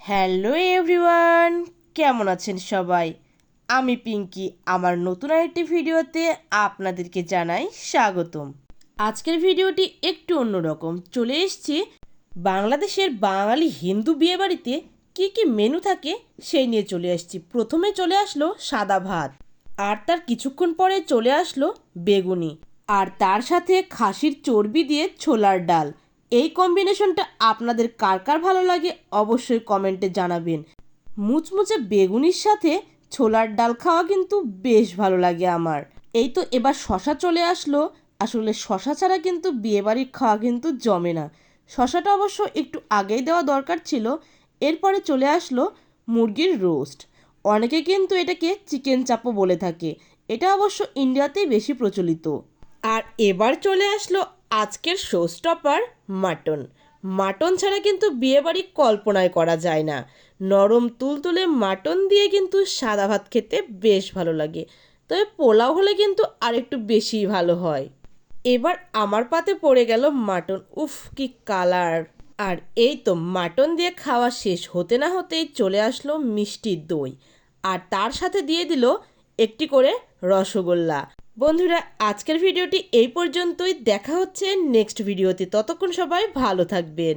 Hello everyone, কেমন আছেন সবাই? আমি পিঙ্কি। আমার নতুন আরেকটি ভিডিওতে আপনাদেরকে জানাই স্বাগতম। আজকের ভিডিওটি একটু অন্যরকম। চলে এসেছি বাংলাদেশের বাঙালি হিন্দু বিয়েবাড়িতে কী কী মেনু থাকে সেই নিয়ে চলে আসছি। প্রথমে চলে আসলো সাদা ভাত, আর তার কিছুক্ষণ পরে চলে আসলো বেগুনি, আর তার সাথে খাসির চর্বি দিয়ে ছোলার ডাল। এই কম্বিনেশনটা আপনাদের কার কার ভালো লাগে অবশ্যই কমেন্টে জানাবেন। মুচমুচে বেগুনির সাথে ছোলার ডাল খাওয়া কিন্তু বেশ ভালো লাগে আমার। এই তো এবার শশা চলে আসলো। আসলে শশা ছাড়া কিন্তু বিয়েবাড়ির খাওয়া কিন্তু জমে না। শশাটা অবশ্য একটু আগেই দেওয়া দরকার ছিল। এরপরে চলে আসলো মুরগির রোস্ট। অনেকে কিন্তু এটাকে চিকেন চাপও বলে থাকে। এটা অবশ্য ইন্ডিয়াতেই বেশি প্রচলিত। আর এবার চলে আসলো আজকের শো স্টপার, মাটন। মাটন ছাড়া কিন্তু বিয়েবাড়ি কল্পনায় করা যায় না। নরম তুলতুলে মাটন দিয়ে কিন্তু সাদা ভাত খেতে বেশ ভালো লাগে, তবে পোলাও হলে কিন্তু আরেকটু বেশিই ভালো হয়। এবার আমার পাতে পড়ে গেল মাটন। উফ, কি কালার! আর এই তো মাটন দিয়ে খাওয়া শেষ হতে না হতেই চলে আসলো মিষ্টি দই, আর তার সাথে দিয়ে দিল একটি করে রসগোল্লা। বন্ধুরা, আজকের ভিডিওটি এই পর্যন্তই। দেখা হচ্ছে নেক্সট ভিডিওতে। ততক্ষণ সবাই ভালো থাকবেন।